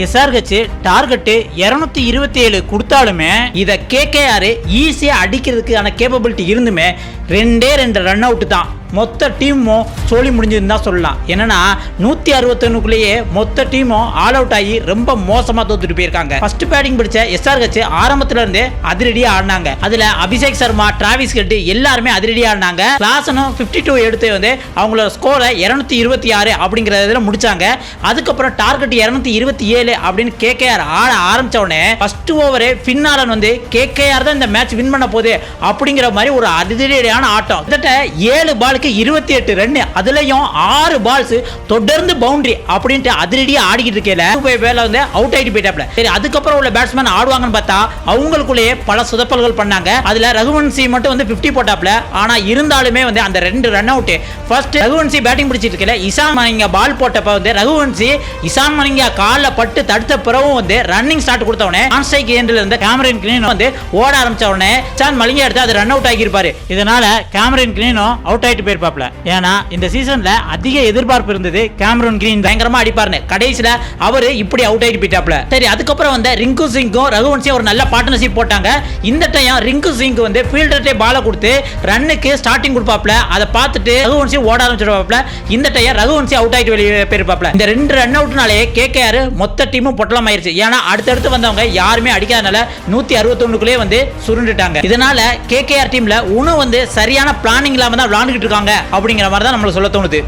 SRH target 227 கொடுத்தாலுமே இத KKR ஈஸியா அடிக்கிறதுக்கான கேப்பபிலிட்டி இருந்துமே 2 ரன் அவுட் தான். மொத்த டீமும் சோழி முடிஞ்சிருந்தா சொல்லலாம். என்னன்னா 161க்குள்ளேயே மொத்த டீமும் ஆல் அவுட் ஆகி ரொம்ப மோசமா தோத்துட்டு போயிருக்காங்க. ஃபர்ஸ்ட் பேட்டிங் பிடிச்ச எஸ்ஆர்ஹெச் ஆரம்பத்துல இருந்தே அதிரடியா ஆடினாங்க. அதுல அபிஷேக் சர்மா, டிராவிஸ் ஹெட் எல்லாருமே அதிரடியா ஆடினாங்க. கிளாசனும் 52 எடுத்து வந்து அவங்களோட ஸ்கோரை 226 அப்படிங்கறதுல முடிச்சாங்க. அதுக்கப்புறம் டார்கெட் 227 அப்படின்னு கேகேஆர் ஆட ஆரம்பிச்ச உடனே ஃபர்ஸ்ட் ஓவர் பின்னாலன் வந்து கேகேஆர் தான் இந்த மேட்ச் வின் பண்ண போகுது அப்படிங்கிற மாதிரி ஒரு அதிரடியான ஆட்டம். கிட்டத்தட்ட 7 பால் 28 ரன், அதுலயும் 6 பால்ஸ் தொடர்ந்து பவுண்டரி அப்படின்ட்டு அதிரடியா ஆடிக்கிட்டு இருக்கேல வேலை வந்து அவுட் ஆயிட்டு போயிட்டாப்ல. சரி, அதுக்கப்புறம் உள்ள பேட்ஸ்மேன் ஆடுவாங்கன்னு பார்த்தா அவங்களுக்குள்ளேயே பல சொதப்பல்கள் பண்ணாங்க. அதுல ரகுவன்சி மட்டும் வந்து 50 போட்டாப்ல. ஆனா இருந்தாலுமே வந்து அந்த 2 run out. First Raghuvanshi batting பிடிச்சிட்டு இருக்கல, இசான் மலிங்கா பால் போட்டப்ப வந்து ரகுவன்சி இசான் மலிங்கா கால்ல பட்டு தடுத்த பிறகு வந்து ரன்னிங் ஸ்டார்ட் கொடுத்த உடனே ஆன் ஸ்ட்ரைக் எண்ட்ல இருந்த கேமரன் கிரீன் வந்து ஓட ஆரம்பிச்ச உடனே இசான் மலிங்கா எடுத்து அது ரன் அவுட் ஆகி இருப்பாரு. இதனால கேமரன் கிரீனும் அவுட் ஆயிட்டு போயிருப்பாப்ல. ஏன்னா இந்த சீசன்ல அதிக எதிர்பார்ப்பு இருந்தது கேமரன் கிரீன் பயங்கரமா அடிப்பார்னு. கடைசில அவரு இப்படி அவுட் ஆயிட்டு போயிட்டாப்ல. சரி, அதுக்கப்புறம் வந்து ரிங்கு சிங்கும் ரகுவன்சியும் ஒரு நல்ல பார்ட்னர்ஷிப் போட்டாங்க. இந்த டைம் ரிங்கு சிங் வந்து ஃபீல்டர்ட்டே பால கொடுத்து ரன்னுக்கு ஸ்டார்டிங் கொடுப்பாப்ல. அதை பார்த்துட்டு ரகுவன்சி ஓட ஆரம்பிச்சிருப்பாப்ல. இந்த டைம் ரகுவன்சி அவுட் ஆயிட்டு வெளியே போயிருப்பாப்ல. இந்த 2 ரன் அவுட்னாலே கேகேஆர் மொத்த டீமும் பொட்டலம் ஆயிருச்சு. ஏன்னா அடுத்தடுத்து வந்தவங்க யாருமே அடிக்காதனால 161க்குள்ளே வந்து சுருண்டுட்டாங்க. இதனால கேகேஆர் டீம்ல இன்னும் வந்து சரியான பிளானிங் இல்லாம தான் விளையாண்டுட்டு இருக்காங்க அப்படிங்கிற மாதிரி தான் நம்மளுக்கு சொல்ல தோணுது.